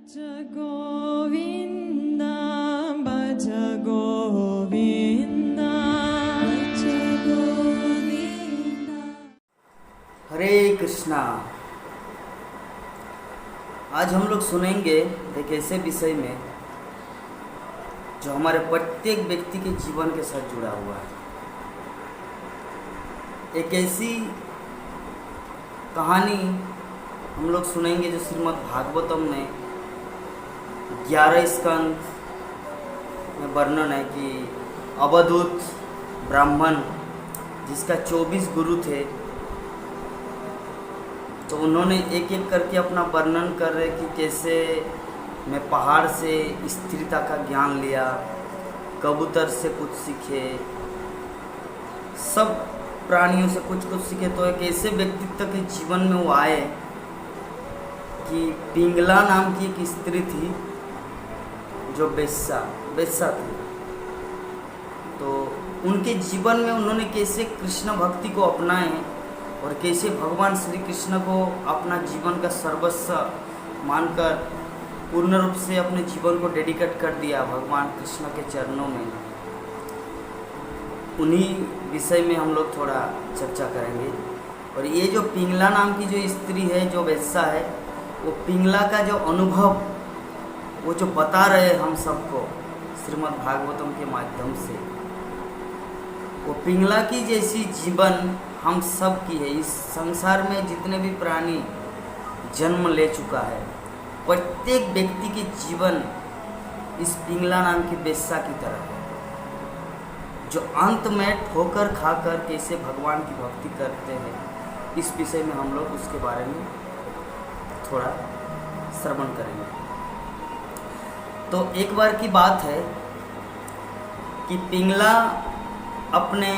भज गोविंद भज गोविंद भज गोविंद। हरे कृष्णा। आज हम लोग सुनेंगे एक ऐसे विषय में जो हमारे प्रत्येक व्यक्ति के जीवन के साथ जुड़ा हुआ है। एक ऐसी कहानी हम लोग सुनेंगे जो श्रीमद् भागवतम में 11 स्कंद में वर्णन है कि अवधूत ब्राह्मण जिसका 24 गुरु थे, तो उन्होंने एक एक करके अपना वर्णन कर रहे कि कैसे मैं पहाड़ से स्थिरता का ज्ञान लिया, कबूतर से कुछ सीखे, सब प्राणियों से कुछ कुछ सीखे। तो एक ऐसे व्यक्तित्व के जीवन में वो आए कि पिंगला नाम की एक स्त्री थी जो बेस्सा थी। तो उनके जीवन में उन्होंने कैसे कृष्ण भक्ति को अपनाए और कैसे भगवान श्री कृष्ण को अपना जीवन का सर्वस्व मानकर पूर्ण रूप से अपने जीवन को डेडिकेट कर दिया भगवान कृष्ण के चरणों में। उन्हीं विषय में हम लोग थोड़ा चर्चा करेंगे। और ये जो पिंगला नाम की जो स्त्री है, जो बेस्सा है, वो पिंगला का जो अनुभव वो जो बता रहे हम सबको श्रीमद् भागवतम के माध्यम से, वो पिंगला की जैसी जीवन हम सब की है। इस संसार में जितने भी प्राणी जन्म ले चुका है, प्रत्येक व्यक्ति के जीवन इस पिंगला नाम की बेस्सा की तरह है, जो अंत में ठोकर खाकर कैसे भगवान की भक्ति करते हैं। इस विषय में हम लोग उसके बारे में थोड़ा श्रवण करेंगे। तो एक बार की बात है कि पिंगला अपने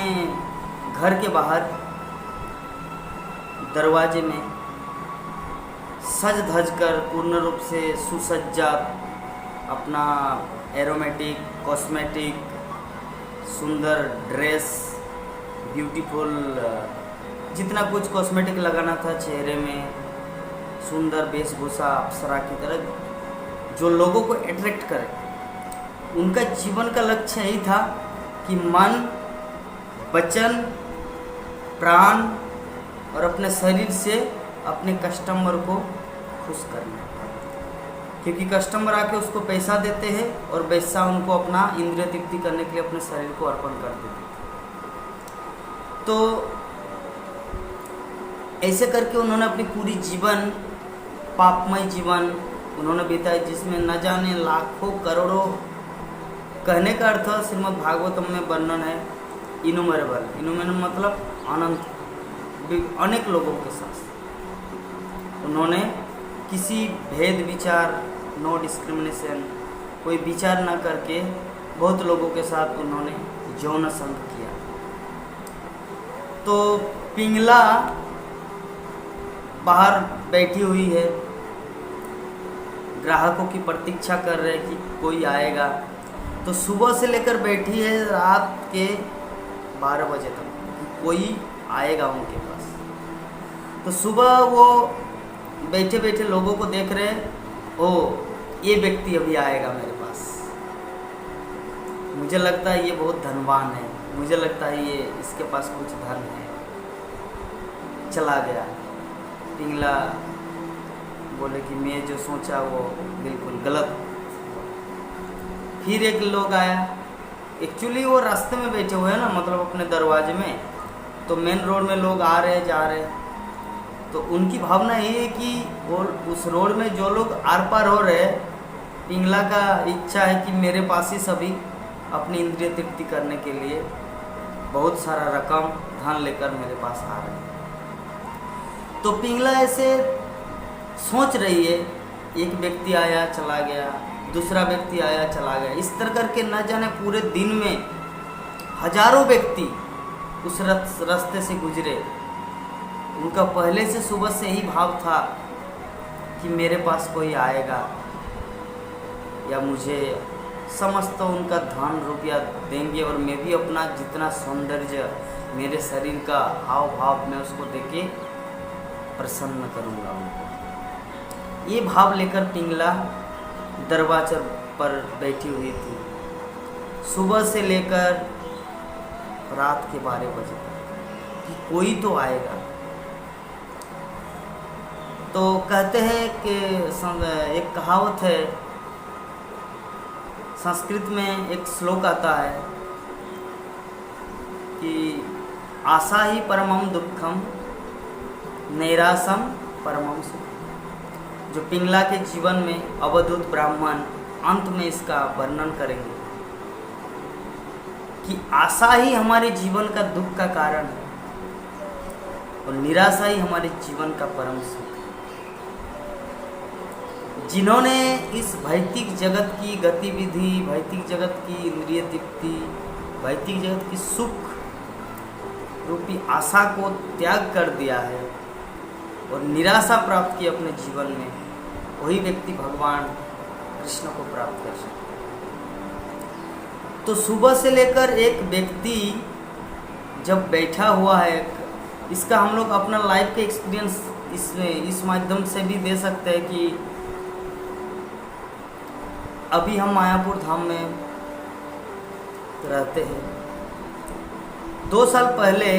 घर के बाहर दरवाजे में सज धज कर पूर्ण रूप से सुसज्जा, अपना एरोमेटिक कॉस्मेटिक सुंदर ड्रेस, ब्यूटीफुल जितना कुछ कॉस्मेटिक लगाना था चेहरे में, सुंदर वेशभूषा अप्सरा की तरह जो लोगों को अट्रैक्ट करे। उनका जीवन का लक्ष्य यही था कि मन, वचन, प्राण और अपने शरीर से अपने कस्टमर को खुश करना, क्योंकि कस्टमर आके उसको पैसा देते हैं और वैसा उनको अपना इंद्रिय तृप्ति करने के लिए अपने शरीर को अर्पण कर देते हैं। तो ऐसे करके उन्होंने अपनी पूरी जीवन, पापमय जीवन उन्होंने बिताया, जिसमें न जाने लाखों करोड़ों, कहने का अर्थ श्रीमद् भागवतम में वर्णन है इनुमेरेबल मतलब अनंत, अनेक लोगों के साथ उन्होंने किसी भेद विचार, नो डिस्क्रिमिनेशन, कोई विचार न करके बहुत लोगों के साथ उन्होंने यौन संग किया। तो पिंगला बाहर बैठी हुई है, ग्राहकों की प्रतीक्षा कर रहे कि कोई आएगा। तो सुबह से लेकर बैठी है रात के 12 बजे तक कि कोई आएगा उनके पास। तो सुबह वो बैठे बैठे लोगों को देख रहे, ओ ये व्यक्ति अभी आएगा मेरे पास, मुझे लगता है ये बहुत धनवान है, मुझे लगता है ये इसके पास कुछ धन है। चला गया। पिंगला बोले कि मैं जो सोचा वो बिल्कुल गलत। फिर एक लोग आया, एक्चुअली वो रास्ते में बैठे हुए हैं ना, मतलब अपने दरवाजे में, तो मेन रोड में लोग आ रहे जा रहे, तो उनकी भावना यही है कि वो उस रोड में जो लोग आर पार हो रहे, पिंगला का इच्छा है कि मेरे पास ही सभी अपनी इंद्रिय तृप्ति करने के लिए बहुत सारा रकम धन लेकर मेरे पास आ रहे हैं। तो पिंगला ऐसे सोच रही है, एक व्यक्ति आया चला गया, दूसरा व्यक्ति आया चला गया, इस तरह करके न जाने पूरे दिन में हजारों व्यक्ति उस रास्ते से गुजरे। उनका पहले से सुबह से ही भाव था कि मेरे पास कोई आएगा या मुझे समस्त उनका धन रुपया देंगे और मैं भी अपना जितना सौंदर्य, मेरे शरीर का हाव भाव मैं उसको देके प्रसन्न करूँगा उनको। ये भाव लेकर पिंगला दरवाजे पर बैठी हुई थी, सुबह से लेकर रात के 12 बजे तक, कि कोई तो आएगा। तो कहते हैं कि एक कहावत है, संस्कृत में एक श्लोक आता है कि आशा ही परमम दुखम, नैरासम परमम सुखम। जो पिंगला के जीवन में अवधूत ब्राह्मण अंत में इसका वर्णन करेंगे कि आशा ही हमारे जीवन का दुख का कारण है और निराशा ही हमारे जीवन का परम सुख है। जिन्होंने इस भौतिक जगत की गतिविधि, भौतिक जगत की इंद्रिय तृप्ति, भौतिक जगत की सुख रूपी आशा को त्याग कर दिया है और निराशा प्राप्त की अपने जीवन में, वही व्यक्ति भगवान कृष्ण को प्राप्त कर सकता है। तो सुबह से लेकर एक व्यक्ति जब बैठा हुआ है, इसका हम लोग अपना लाइफ का एक्सपीरियंस इस माध्यम से भी दे सकते हैं कि अभी हम मायापुर धाम में रहते हैं। 2 साल पहले,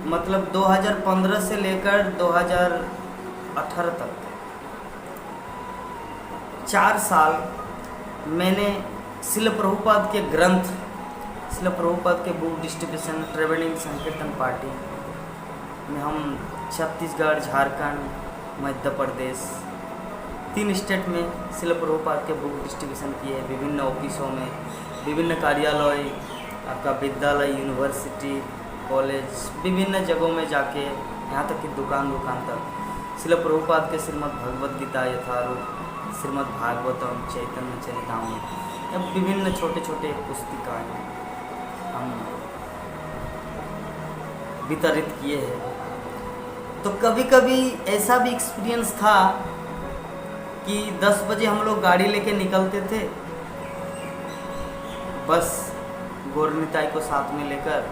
मतलब 2015 से लेकर 2018 तक 4 साल मैंने शिल प्रभुपाद के ग्रंथ, शिल प्रभुपाद के बुक डिस्ट्रीब्यूशन ट्रेवलिंग संकीर्तन पार्टी में हम छत्तीसगढ़, झारखंड, मध्य प्रदेश 3 स्टेट में शिल प्रभुपाद के बुक डिस्ट्रीब्यूशन किए। विभिन्न ऑफिसों में, विभिन्न कार्यालय, आपका विद्यालय, यूनिवर्सिटी, कॉलेज, विभिन्न जगहों में जाके, यहाँ तक कि दुकान तक शिल प्रभुपाद के श्रीमद् भगवद गीता यथारूप, श्रीमद् भागवतम, चैतन्य चरितामृत, अब विभिन्न छोटे छोटे पुस्तिकाएँ हम वितरित किए हैं। तो कभी कभी ऐसा भी एक्सपीरियंस था कि 10 बजे हम लोग गाड़ी लेके निकलते थे, बस गौरनिताई को साथ में लेकर,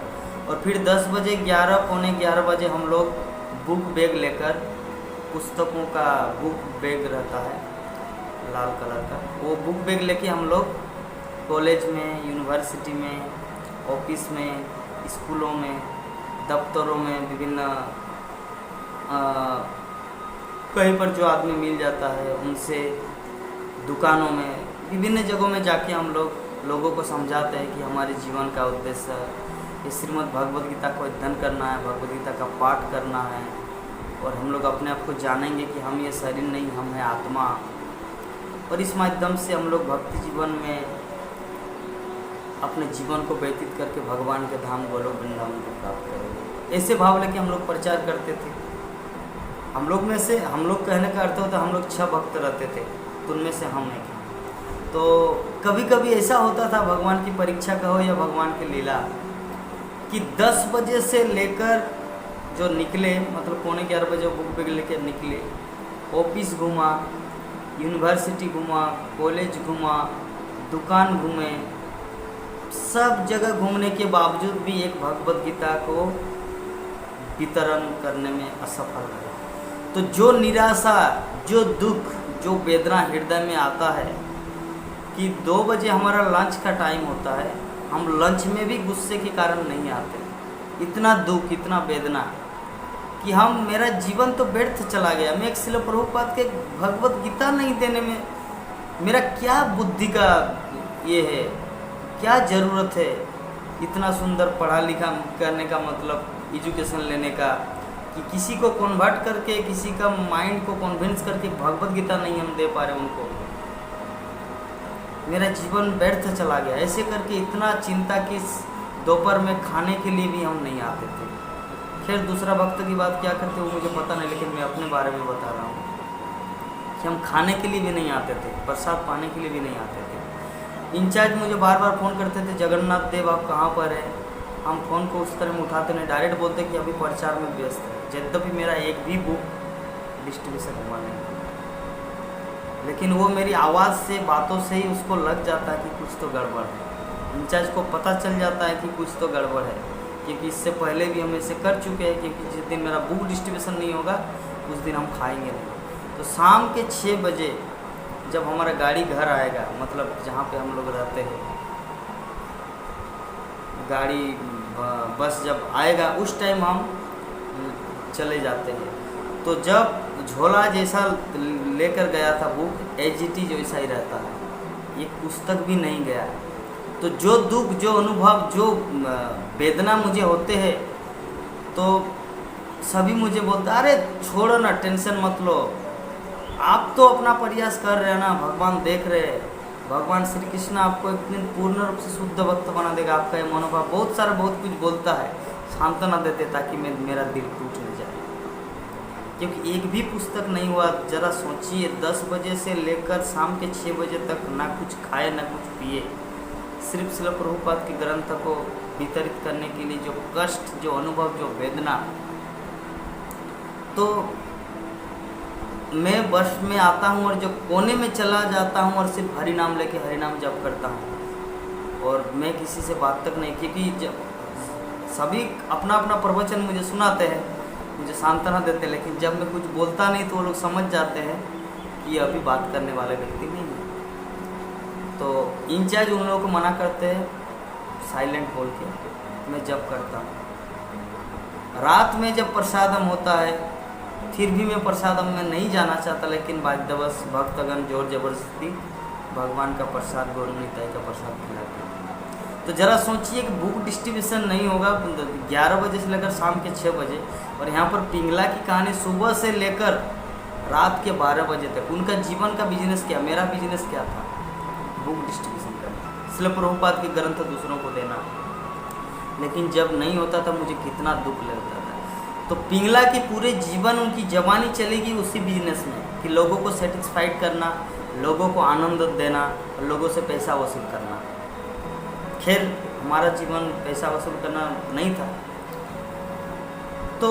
और फिर 10 बजे 11, पौने 11 बजे हम लोग बुक बैग लेकर, पुस्तकों का बुक बैग रहता है लाल कलर का, वो बुक बैग लेके हम लोग कॉलेज में, यूनिवर्सिटी में, ऑफिस में, स्कूलों में, दफ्तरों में, विभिन्न कहीं पर जो आदमी मिल जाता है उनसे, दुकानों में, विभिन्न जगहों में जाके हम लोगों को समझाते हैं कि हमारे जीवन का उद्देश्य ये श्रीमद् भगवद गीता को अध्ययन करना है, भगवद गीता का पाठ करना है, और हम लोग अपने आप को जानेंगे कि हम ये शरीर नहीं, हम है आत्मा, और इस माध्यम से हम लोग भक्ति जीवन में अपने जीवन को व्यतीत करके भगवान के धाम गोलोक वृंदावन को प्राप्त करेंगे। ऐसे भाव लेके हम लोग प्रचार करते थे। हम लोग में से, हम लोग कहने का अर्थ होता है हम लोग 6 भक्त रहते थे, तो उनमें से हम एक। तो कभी कभी ऐसा होता था, भगवान की परीक्षा कहो या भगवान की लीला, कि 10 बजे से लेकर जो निकले, मतलब पौने 11 बजे बुक बैग लेकर निकले, ऑफिस घूमा, यूनिवर्सिटी घूमा, कॉलेज घूमा, दुकान घूमे, सब जगह घूमने के बावजूद भी एक भगवद गीता को वितरण करने में असफल रहे। तो जो निराशा, जो दुख, जो वेदना हृदय में आता है कि 2 बजे हमारा लंच का टाइम होता है, हम लंच में भी गुस्से के कारण नहीं आते, इतना दुख, इतना वेदना कि मेरा जीवन तो व्यर्थ चला गया, मैं एक शिल प्रभुपाद के भगवद गीता नहीं देने में मेरा क्या बुद्धि का ये है, क्या ज़रूरत है, इतना सुंदर पढ़ा लिखा करने का, मतलब एजुकेशन लेने का, कि किसी को कन्वर्ट करके, किसी का माइंड को कन्विंस करके भगवद गीता नहीं हम दे पा रहे उनको, मेरा जीवन व्यर्थ चला गया। ऐसे करके इतना चिंता कि दोपहर में खाने के लिए भी हम नहीं आते थे। खैर दूसरा भक्त की बात क्या करते वो मुझे पता नहीं, लेकिन मैं अपने बारे में बता रहा हूँ कि हम खाने के लिए भी नहीं आते थे, प्रसाद पाने के लिए भी नहीं आते थे। इंचार्ज मुझे बार बार फ़ोन करते थे, जगन्नाथ देव आप कहाँ पर है। हम फ़ोन को उस तरह में उठाते नहीं, डायरेक्ट बोलते कि अभी प्रचार में व्यस्त है, यद्यपि मेरा एक भी बुक डिस्ट्रीब्यूशन हुआ नहीं, लेकिन वो मेरी आवाज़ से, बातों से ही उसको लग जाता है कि कुछ तो गड़बड़ है। इंचार्ज को पता चल जाता है कि कुछ तो गड़बड़ है, क्योंकि इससे पहले भी हम ऐसे कर चुके हैं, क्योंकि जिस दिन मेरा बुक डिस्ट्रीब्यूशन नहीं होगा उस दिन हम खाएंगे नहीं। तो शाम के 6 बजे जब हमारा गाड़ी घर आएगा, मतलब जहाँ पे हम लोग रहते हैं, गाड़ी बस जब आएगा उस टाइम हम चले जाते हैं। तो जब झोला जैसा लेकर गया था बुक, एजीटी जैसा ही रहता है, एक पुस्तक भी नहीं गया। तो जो दुख, जो अनुभव, जो वेदना मुझे होते हैं, तो सभी मुझे बोलते अरे छोड़ो ना, टेंशन मत लो, आप तो अपना प्रयास कर रहे हैं ना, भगवान देख रहे हैं, भगवान श्री कृष्ण आपको एक दिन पूर्ण रूप से शुद्ध भक्त बना देगा। आपका ये मनोभाव बहुत कुछ बोलता है, सांत्वना देते ताकि मेरा दिल टूट न जाए। क्योंकि एक भी पुस्तक नहीं हुआ। जरा सोचिए, 10 बजे से लेकर शाम के 6 बजे तक ना कुछ खाए ना कुछ पिए, सिर्फ शिल प्रभुपाद के ग्रंथ को वितरित करने के लिए जो कष्ट, जो अनुभव, जो वेदना। तो मैं बस में आता हूँ और जो कोने में चला जाता हूँ और सिर्फ हरि नाम लेके हरि नाम जप करता हूँ, और मैं किसी से बात तक नहीं, क्योंकि जब सभी अपना अपना प्रवचन मुझे सुनाते हैं, मुझे सांत्वना देते हैं, लेकिन जब मैं कुछ बोलता नहीं तो वो लोग समझ जाते हैं कि ये अभी बात करने वाले व्यक्ति नहीं है। तो इंचार्ज उन लोगों को मना करते हैं, साइलेंट बोल के मैं जप करता हूँ। रात में जब प्रसादम होता है, फिर भी मैं प्रसादम में नहीं जाना चाहता, लेकिन बाध्यवश भक्तगण जोर जबरदस्ती भगवान का प्रसाद, गौरनिताई का प्रसाद खिलाते हैं। तो ज़रा सोचिए कि बुक डिस्ट्रीब्यूशन नहीं होगा 11 बजे से लेकर शाम के 6 बजे, और यहाँ पर पिंगला की कहानी सुबह से लेकर रात के 12 बजे तक। उनका जीवन का बिजनेस क्या, मेरा बिजनेस क्या था? बुक डिस्ट्रीब्यूशन करना, शिल प्रभुपाद के ग्रंथ दूसरों को देना। लेकिन जब नहीं होता था मुझे कितना दुख लगता था। तो पिंगला की पूरे जीवन, उनकी जवानी चलेगी उसी बिजनेस में, कि लोगों को सेटिस्फाइड करना, लोगों को आनंद देना, लोगों से पैसा वसूल करना। खैर हमारा जीवन पैसा वसूल करना नहीं था। तो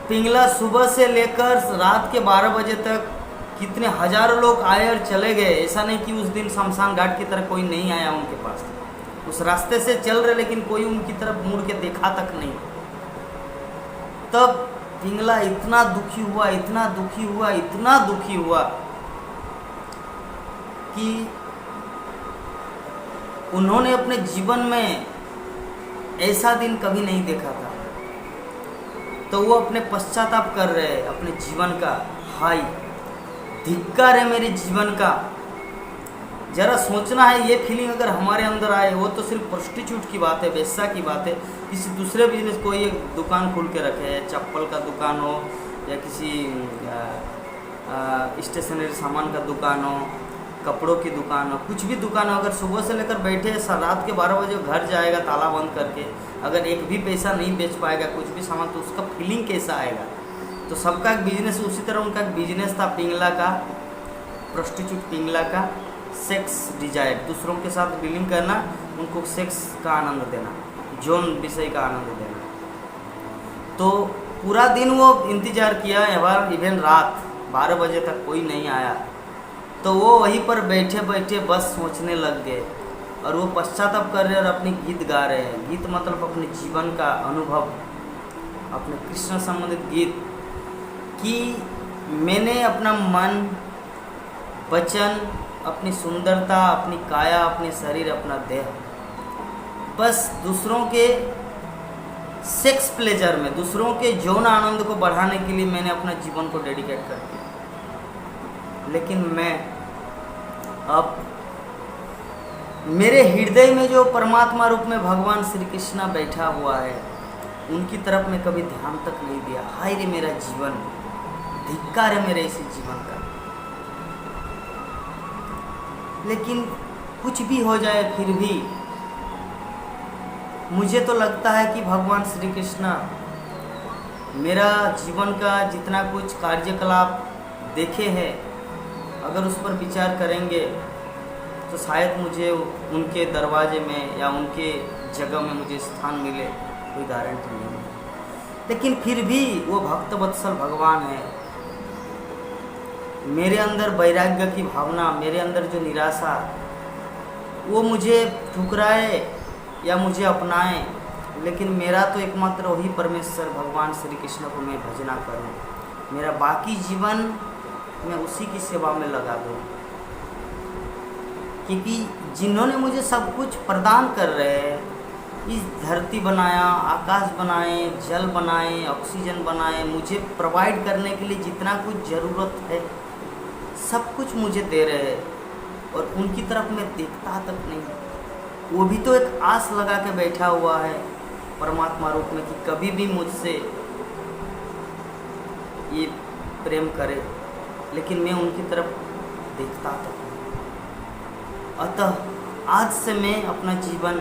पिंगला सुबह से लेकर रात के 12 बजे तक कितने हजारों लोग आए और चले गए। ऐसा नहीं कि उस दिन शमशान घाट की तरह कोई नहीं आया उनके पास। उस रास्ते से चल रहे, लेकिन कोई उनकी तरफ मुड़ के देखा तक नहीं। तब पिंगला इतना दुखी हुआ, इतना दुखी हुआ, इतना दुखी हुआ कि उन्होंने अपने जीवन में ऐसा दिन कभी नहीं देखा था। तो वो अपने पश्चाताप कर रहे हैं अपने जीवन का, हाय धिक्कार है मेरे जीवन का। जरा सोचना है, ये फीलिंग अगर हमारे अंदर आए, वो तो सिर्फ प्रोस्टिट्यूट की बात है, वेश्या की बात है। किसी दूसरे बिजनेस, कोई एक दुकान खोल के रखे, चप्पल का दुकान हो या किसी स्टेशनरी सामान का दुकान हो, कपड़ों की दुकान हो, कुछ भी दुकान हो, अगर सुबह से लेकर बैठे रात के 12 बजे घर जाएगा ताला बंद करके, अगर एक भी पैसा नहीं बेच पाएगा कुछ भी सामान, तो उसका फीलिंग कैसा आएगा? तो सबका एक बिजनेस, उसी तरह उनका एक बिजनेस था पिंगला का, प्रोस्टिट्यूट पिंगला का, सेक्स डिजायर, दूसरों के साथ डीलिंग करना, उनको सेक्स का आनंद देना, जौन विषय का आनंद देना। तो पूरा दिन वो इंतज़ार किया, इवन रात 12 बजे तक कोई नहीं आया। तो वो वहीं पर बैठे बैठे बस सोचने लग गए, और वो पश्चाताप कर रहे हैं और अपनी गीत गा रहे हैं। गीत मतलब अपने जीवन का अनुभव, अपने कृष्ण संबंधित गीत, कि मैंने अपना मन, वचन, अपनी सुंदरता, अपनी काया, अपने शरीर, अपना देह, बस दूसरों के सेक्स प्लेजर में, दूसरों के यौन आनंद को बढ़ाने के लिए मैंने अपना जीवन को डेडिकेट कर दिया। लेकिन मैं अब मेरे हृदय में जो परमात्मा रूप में भगवान श्री कृष्ण बैठा हुआ है, उनकी तरफ मैं कभी ध्यान तक नहीं दिया। हाय रे मेरा जीवन, धिक्कार है मेरे इसी जीवन का। लेकिन कुछ भी हो जाए, फिर भी मुझे तो लगता है कि भगवान श्री कृष्ण मेरा जीवन का जितना कुछ कार्यकलाप देखे हैं, अगर उस पर विचार करेंगे तो शायद मुझे उनके दरवाजे में या उनके जगह में मुझे स्थान मिले, कोई गारंटी नहीं है। लेकिन फिर भी वो भक्त वत्सल भगवान है। मेरे अंदर वैराग्य की भावना, मेरे अंदर जो निराशा, वो मुझे ठुकराए या मुझे अपनाए, लेकिन मेरा तो एकमात्र वही परमेश्वर भगवान श्री कृष्ण को मैं भजना करूं। मेरा बाकी जीवन मैं उसी की सेवा में लगा दूँ, क्योंकि जिन्होंने मुझे सब कुछ प्रदान कर रहे हैं, इस धरती बनाया, आकाश बनाए, जल बनाए, ऑक्सीजन बनाए, मुझे प्रोवाइड करने के लिए जितना कुछ ज़रूरत है सब कुछ मुझे दे रहे हैं, और उनकी तरफ मैं देखता तक नहीं। वो भी तो एक आस लगा के बैठा हुआ है परमात्मा रूप में कि कभी भी मुझसे ये प्रेम करे, लेकिन मैं उनकी तरफ देखता तक नहीं। अतः आज से मैं अपना जीवन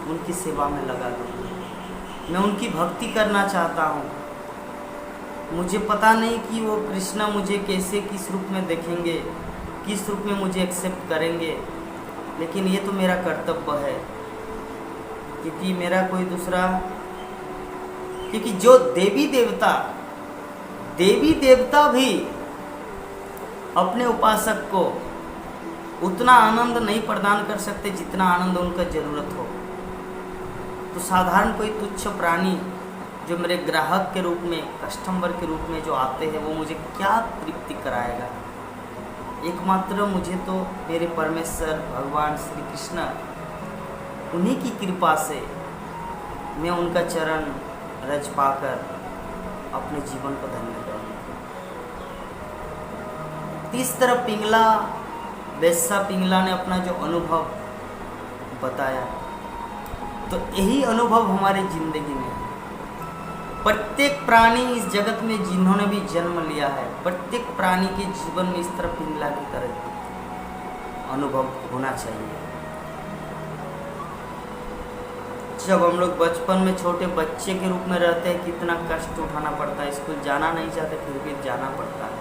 उनकी सेवा में लगा दूँगी। मैं उनकी भक्ति करना चाहता हूँ। मुझे पता नहीं कि वो कृष्णा मुझे कैसे, किस रूप में देखेंगे, किस रूप में मुझे एक्सेप्ट करेंगे, लेकिन ये तो मेरा कर्तव्य है, क्योंकि मेरा कोई दूसरा, क्योंकि जो देवी देवता भी अपने उपासक को उतना आनंद नहीं प्रदान कर सकते जितना आनंद उनका ज़रूरत हो। तो साधारण कोई तुच्छ प्राणी जो मेरे ग्राहक के रूप में, कस्टमर के रूप में जो आते हैं, वो मुझे क्या तृप्ति कराएगा? एकमात्र मुझे तो मेरे परमेश्वर भगवान श्री कृष्ण, उन्हीं की कृपा से मैं उनका चरण रज पाकर अपने जीवन को धन्य करूँगा। इस तरह वैसा पिंगला ने अपना जो अनुभव बताया, तो यही अनुभव हमारे जिंदगी में है। प्रत्येक प्राणी इस जगत में जिन्होंने भी जन्म लिया है, प्रत्येक प्राणी के जीवन में इस तरह पिंगला की तरह अनुभव होना चाहिए। जब हम लोग बचपन में छोटे बच्चे के रूप में रहते हैं, कितना कष्ट उठाना पड़ता है, स्कूल जाना नहीं चाहते फिर भी जाना पड़ता है।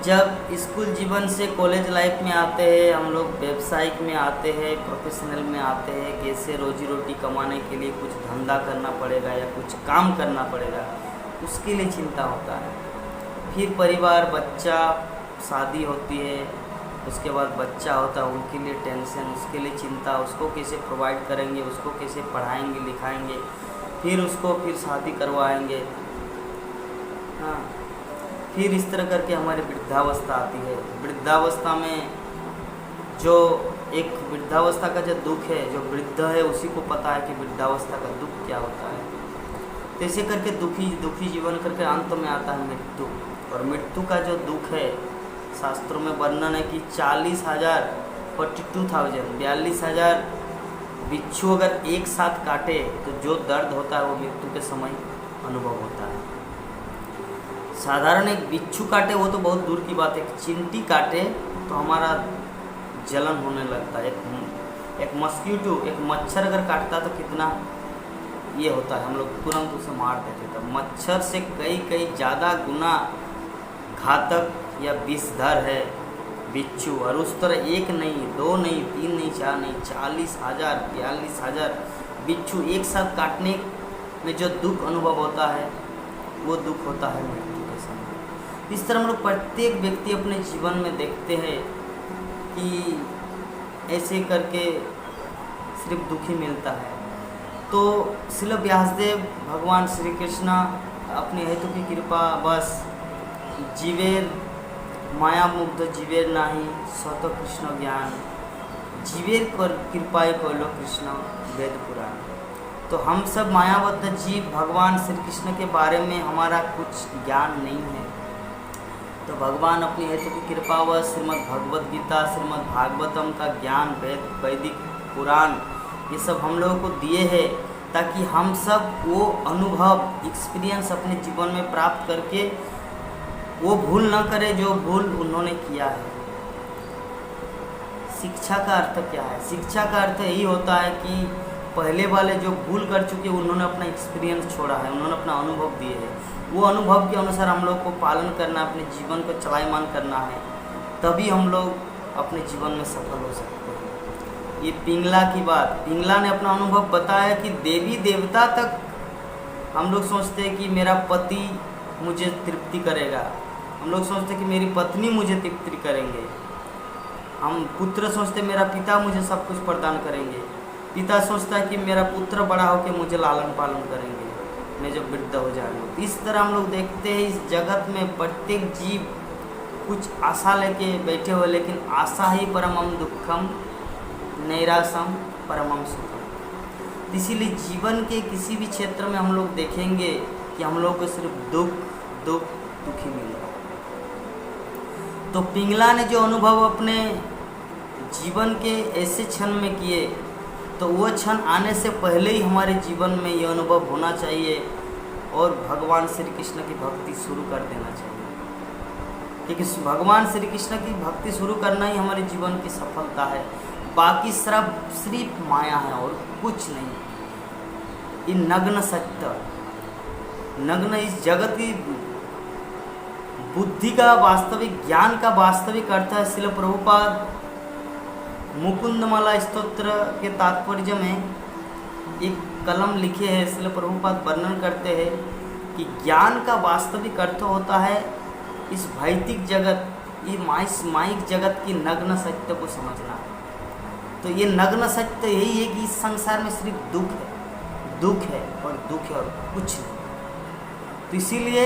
जब स्कूल जीवन से कॉलेज लाइफ में आते हैं, हम लोग व्यवसायिक में आते हैं, प्रोफेशनल में आते हैं, कैसे रोजी रोटी कमाने के लिए कुछ धंधा करना पड़ेगा या कुछ काम करना पड़ेगा, उसके लिए चिंता होता है। फिर परिवार, बच्चा, शादी होती है, उसके बाद बच्चा होता है, उनके लिए टेंशन, उसके लिए चिंता, उसको कैसे प्रोवाइड करेंगे, उसको कैसे पढ़ाएंगे लिखाएंगे, फिर उसको फिर शादी करवाएंगे। हाँ, फिर इस तरह करके हमारी वृद्धावस्था आती है। वृद्धावस्था में जो एक वृद्धावस्था का जो दुख है, जो वृद्ध है उसी को पता है कि वृद्धावस्था का दुख क्या होता है। तो ऐसे करके दुखी जीवन करके अंत में आता है मृत्यु। और मृत्यु का जो दुख है, शास्त्रों में वर्णन है कि 42,000 बिच्छू अगर एक साथ काटे तो जो दर्द होता है वो मृत्यु के समय अनुभव होता है। साधारण एक बिच्छू काटे वो तो बहुत दूर की बात है, एक चींटी काटे तो हमारा जलन होने लगता है। एक मस्कीटो, एक मच्छर अगर काटता तो कितना ये होता है, हम लोग तुरंत उसे मार देते थे। मच्छर से कई ज़्यादा गुना घातक या विषधर है बिच्छू। और उस तरह एक नहीं, दो नहीं, तीन नहीं, चार नहीं, 40,000 42,000 बिच्छू एक साथ काटने में जो दुख अनुभव होता है वो दुख होता है मृत्यु के समय। इस तरह हम लोग प्रत्येक व्यक्ति अपने जीवन में देखते हैं कि ऐसे करके सिर्फ दुखी मिलता है। तो श्रील व्यासदेव भगवान श्री कृष्ण अपनी हेतु की कृपा बस जीवेर माया मुग्ध जीवेर नाही स्वत कृष्ण ज्ञान, जीवेर कृपाई कोलो कृष्ण वेद पुराण। तो हम सब मायाबद्ध जीव भगवान श्री कृष्ण के बारे में हमारा कुछ ज्ञान नहीं है, तो भगवान अपनी हेतु की कृपा व श्रीमद् भगवद गीता, श्रीमद् भागवतम का ज्ञान, वैदिक पुराण, ये सब हम लोगों को दिए हैं ताकि हम सब वो अनुभव, एक्सपीरियंस अपने जीवन में प्राप्त करके वो भूल न करें जो भूल उन्होंने किया है। शिक्षा का अर्थ क्या है? शिक्षा का अर्थ यही होता है कि पहले वाले जो भूल कर चुके उन्होंने अपना एक्सपीरियंस छोड़ा है, उन्होंने अपना अनुभव दिए हैं, वो अनुभव के अनुसार हम लोग को पालन करना, अपने जीवन को चलायमान करना है, तभी हम लोग अपने जीवन में सफल हो सकते हैं। ये पिंगला की बात, पिंगला ने अपना अनुभव बताया कि देवी देवता तक हम लोग सोचते हैं कि मेरा पति मुझे तृप्ति करेगा, हम लोग सोचते हैं कि मेरी पत्नी मुझे तृप्ति करेंगे, हम पुत्र सोचते मेरा पिता मुझे सब कुछ प्रदान करेंगे, पिता सोचता है कि मेरा पुत्र बड़ा होकर मुझे लालन पालन करेंगे। में जब वृद्ध हो जाएंगे। तो इस तरह हम लोग देखते हैं इस जगत में प्रत्येक जीव कुछ आशा लेके बैठे हुए, लेकिन आशा ही परमम दुखम नैराशम परमम सुखम। इसीलिए जीवन के किसी भी क्षेत्र में हम लोग देखेंगे कि हम लोग को सिर्फ दुख ही मिल रहा है। तो पिंगला ने जो अनुभव अपने जीवन के ऐसे क्षण में किए, तो वो क्षण आने से पहले ही हमारे जीवन में ये अनुभव होना चाहिए और भगवान श्री कृष्ण की भक्ति शुरू कर देना चाहिए, क्योंकि भगवान श्री कृष्ण की भक्ति शुरू करना ही हमारे जीवन की सफलता है। बाकी सिर्फ माया है और कुछ नहीं। ये नग्न सत्य, नग्न इस जगत की बुद्धि का वास्तविक ज्ञान का वास्तविक अर्थ है। श्रील प्रभुपाद मुकुंदमाला स्तोत्र के तात्पर्य में एक कलम लिखे हैं। श्रील प्रभुपाद वर्णन करते हैं कि ज्ञान का वास्तविक अर्थ होता है इस भौतिक जगत, ये माइक जगत की नग्न सत्य को समझना। तो ये नग्न सत्य यही है कि इस संसार में सिर्फ दुख है और कुछ नहीं। तो इसीलिए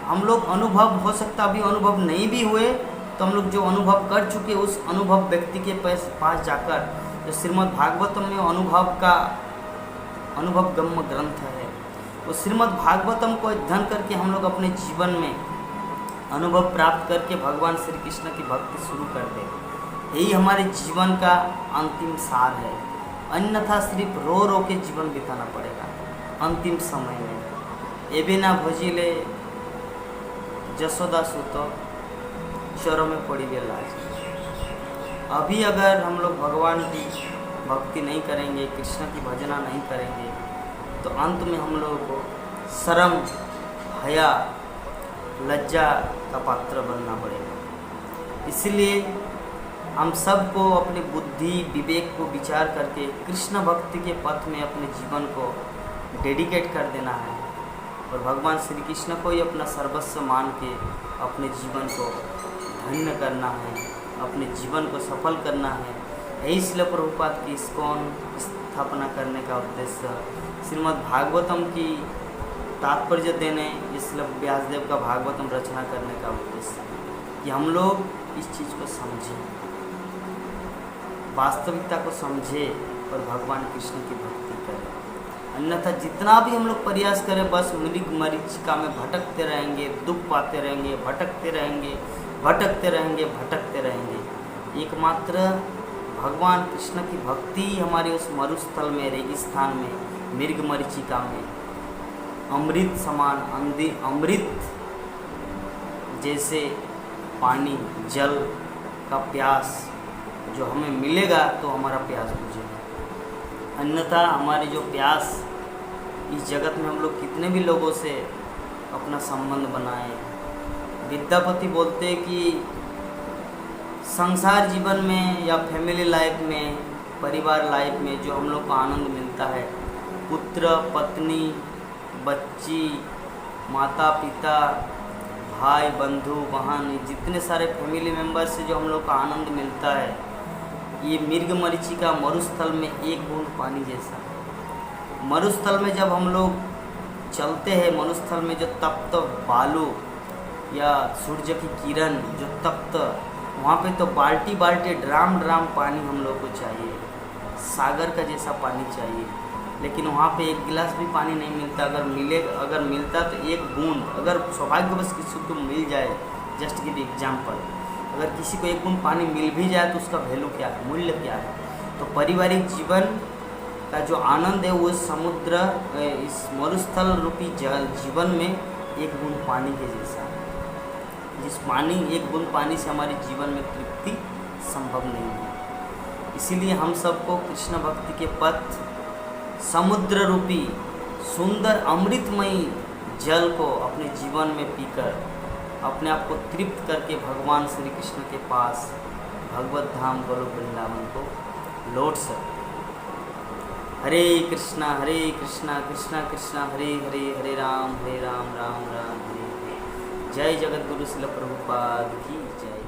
हम लोग अनुभव हो सकता अभी अनुभव नहीं भी हुए, तो हम लोग जो अनुभव कर चुके उस अनुभव व्यक्ति के पास जाकर, जो श्रीमद् भागवतम में अनुभव गम्य ग्रंथ है, वो श्रीमद् भागवतम को अध्ययन करके हम लोग अपने जीवन में अनुभव प्राप्त करके भगवान श्री कृष्ण की भक्ति शुरू कर दे। यही हमारे जीवन का अंतिम सार है। अन्यथा सिर्फ रो के जीवन बिताना पड़ेगा अंतिम समय में। एबे ना भोजिले जसोदा सुतो चरों में पड़ी गई लाज। अभी अगर हम लोग भगवान की भक्ति नहीं करेंगे, कृष्ण की भजना नहीं करेंगे, तो अंत में हम लोगों को शर्म, हया, लज्जा का पात्र बनना पड़ेगा। इसलिए हम सबको अपनी बुद्धि विवेक को विचार करके कृष्ण भक्ति के पथ में अपने जीवन को डेडिकेट कर देना है और भगवान श्री कृष्ण को ही अपना सर्वस्व मान के अपने जीवन को धन्य करना है, अपने जीवन को सफल करना है। यही श्रील प्रभुपाद की इस्कॉन स्थापना करने का उद्देश्य, श्रीमद् भागवतम की तात्पर्य देने, श्रील व्यासदेव का भागवतम रचना करने का उद्देश्य कि हम लोग इस चीज़ को समझें, वास्तविकता को समझें और भगवान कृष्ण की भक्ति करें। अन्यथा जितना भी हम लोग प्रयास करें, बस मृग मरीचिका में भटकते रहेंगे, दुख पाते रहेंगे, भटकते रहेंगे। एकमात्र भगवान कृष्ण की भक्ति हमारे उस मरुस्थल में, रेगिस्तान में, मृग मरीचिका में अमृत समान, अमृत जैसे पानी, जल का प्यास जो हमें मिलेगा तो हमारा प्यास बुझेगा। अन्यथा हमारी जो प्यास, इस जगत में हम लोग कितने भी लोगों से अपना संबंध बनाए। विद्यापति बोलते हैं कि संसार जीवन में या फैमिली लाइफ में, परिवार लाइफ में जो हम लोग को आनंद मिलता है, पुत्र, पत्नी, बच्ची, माता पिता, भाई, बंधु, बहन, जितने सारे फैमिली मेम्बर से जो हम लोग को आनंद मिलता है, ये मृग मरीचिका मरुस्थल में एक बूंद पानी जैसा। मरुस्थल में जब हम लोग चलते हैं, मरुस्थल में जो तप्त बालू या सूर्य की किरण जो तप्त, वहाँ पे तो बाल्टी ड्राम पानी हम लोग को चाहिए, सागर का जैसा पानी चाहिए। लेकिन वहाँ पे एक गिलास भी पानी नहीं मिलता। अगर मिलता तो एक बूंद, अगर सौभाग्यवश किसी को मिल जाए, जस्ट गिव एग्जाम्पल, अगर किसी को एक बूंद पानी मिल भी जाए तो उसका वैल्यू क्या है, मूल्य क्या है। तो पारिवारिक जीवन का जो आनंद है वो समुद्र, इस मरुस्थल रूपी जीवन में एक बूंद पानी के जैसा है। एक बूंद पानी से हमारे जीवन में तृप्ति संभव नहीं है। इसीलिए हम सबको कृष्ण भक्ति के पथ, समुद्र रूपी सुंदर अमृतमयी जल को अपने जीवन में पीकर अपने आप को तृप्त करके भगवान श्री कृष्ण के पास, भगवत धाम गोलोक वृंदावन को लौट सकते। हरे कृष्णा कृष्णा कृष्णा हरे हरे, हरे राम राम राम हरे हरे। जय जगत गुरु श्रील प्रभुपाद की जय।